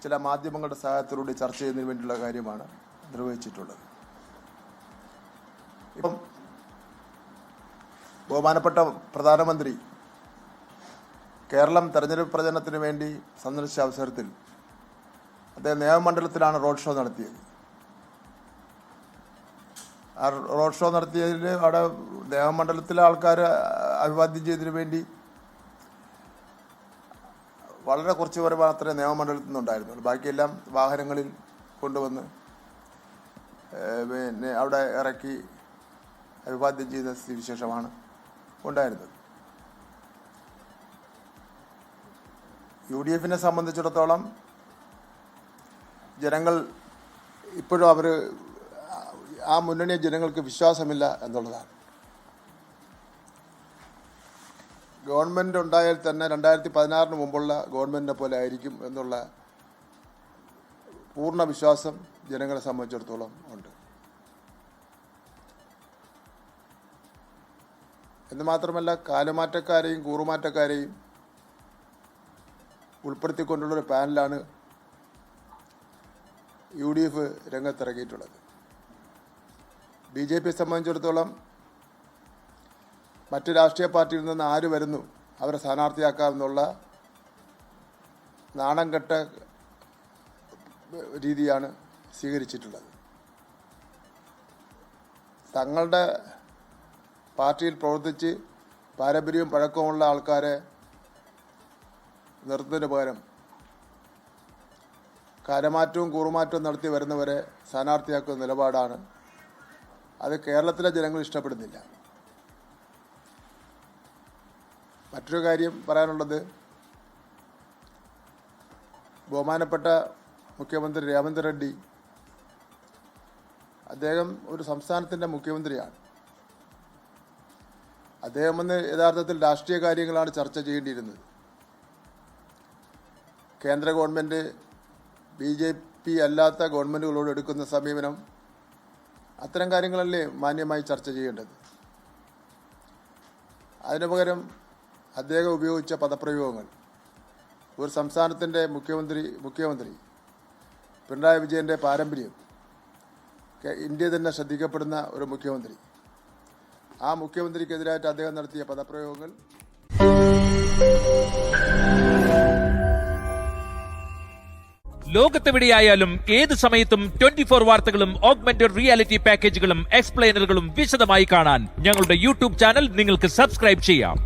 ചില മാധ്യമങ്ങളുടെ സഹായത്തോടുകൂടി ചർച്ച ചെയ്യുന്നതിന് വേണ്ടിയുള്ള കാര്യമാണ് നിർവഹിച്ചിട്ടുള്ളത്. ഇപ്പം ബഹുമാനപ്പെട്ട പ്രധാനമന്ത്രി കേരളം തെരഞ്ഞെടുപ്പ് പ്രചരണത്തിന് വേണ്ടി സന്ദർശിച്ച അവസരത്തിൽ അദ്ദേഹം നിയമമണ്ഡലത്തിലാണ് റോഡ് ഷോ നടത്തിയത്. ആ റോഡ് ഷോ നടത്തിയതിൽ അവിടെ നിയമമണ്ഡലത്തിലെ ആൾക്കാർ അഭിവാദ്യം ചെയ്തതിനു വേണ്ടി വളരെ കുറച്ച് പേർ മാത്രമേ നിയമമണ്ഡലത്തിൽ നിന്നുണ്ടായിരുന്നുള്ളൂ. ബാക്കിയെല്ലാം വാഹനങ്ങളിൽ കൊണ്ടുവന്ന് പിന്നെ അവിടെ ഇറക്കി അഭിവാദ്യം ചെയ്ത സ്ഥിതിവിശേഷമാണ് ഉണ്ടായിരുന്നത്. UDF സംബന്ധിച്ചിടത്തോളം ജനങ്ങൾ ഇപ്പോഴും ആ മുന്നണിയെ ജനങ്ങൾക്ക് വിശ്വാസമില്ല എന്നുള്ളതാണ്. ഗവൺമെൻറ് ഉണ്ടായാൽ തന്നെ 2016 മുമ്പുള്ള ഗവൺമെൻറ്റിനെ പോലെ ആയിരിക്കും എന്നുള്ള പൂർണ്ണ വിശ്വാസം ജനങ്ങളെ സംബന്ധിച്ചിടത്തോളം ഉണ്ട്. എന്ന് മാത്രമല്ല, കാലുമാറ്റക്കാരെയും കൂറുമാറ്റക്കാരെയും ഉൾപ്പെടുത്തിക്കൊണ്ടുള്ളൊരു പാനലാണ് UDF രംഗത്തിറങ്ങിയിട്ടുള്ളത്. BJP സംബന്ധിച്ചിടത്തോളം മറ്റ് രാഷ്ട്രീയ പാർട്ടിയിൽ നിന്ന് ആര് വരുന്നു അവരെ സ്ഥാനാർത്ഥിയാക്കാമെന്നുള്ള നാണം കെട്ട രീതിയാണ് സ്വീകരിച്ചിട്ടുള്ളത്. തങ്ങളുടെ പാർട്ടിയിൽ പ്രവർത്തിച്ച് പാരമ്പര്യവും പഴക്കമുള്ള ആൾക്കാരെ നിർത്തുന്നതിന് പകരം കാലമാറ്റവും കൂറുമാറ്റവും നടത്തി വരുന്നവരെ സ്ഥാനാർത്ഥിയാക്കുന്ന നിലപാടാണ്. അത് കേരളത്തിലെ ജനങ്ങൾ ഇഷ്ടപ്പെടുന്നില്ല. മറ്റൊരു കാര്യം പറയാനുള്ളത്, ബഹുമാനപ്പെട്ട മുഖ്യമന്ത്രി രേവന്ത് റെഡ്ഡി അദ്ദേഹം ഒരു സംസ്ഥാനത്തിൻ്റെ മുഖ്യമന്ത്രിയാണ്. അദ്ദേഹം വന്ന് യഥാർത്ഥത്തിൽ രാഷ്ട്രീയ കാര്യങ്ങളാണ് ചർച്ച ചെയ്യേണ്ടിയിരുന്നത്. കേന്ദ്ര ഗവൺമെൻറ് BJP അല്ലാത്ത ഗവൺമെൻറ്റുകളോട് എടുക്കുന്ന സമീപനം, അത്തരം കാര്യങ്ങളല്ലേ മാന്യമായി ചർച്ച ചെയ്യേണ്ടത്. അതിനു പകരം അദ്ദേഹം ഉപയോഗിച്ച പദപ്രയോഗങ്ങൾ, ഒരു സംസ്ഥാനത്തിൻ്റെ മുഖ്യമന്ത്രി പിണറായി വിജയൻ്റെ പാരമ്പര്യം, ഇന്ത്യ തന്നെ ശ്രദ്ധിക്കപ്പെടുന്ന ഒരു മുഖ്യമന്ത്രി, ആ മുഖ്യമന്ത്രിക്കെതിരായിട്ട് അദ്ദേഹം നടത്തിയ പദപ്രയോഗങ്ങൾ ലോകത്തെവിടെയായാലും ഏത് സമയത്തും 24 വാർത്തകളും ഓഗ്മെന്റഡ് റിയാലിറ്റി പാക്കേജുകളും എക്സ്പ്ലെയിനറുകളും വിശദമായി കാണാൻ ഞങ്ങളുടെ YouTube ചാനൽ നിങ്ങൾക്ക് സബ്സ്ക്രൈബ് ചെയ്യാം.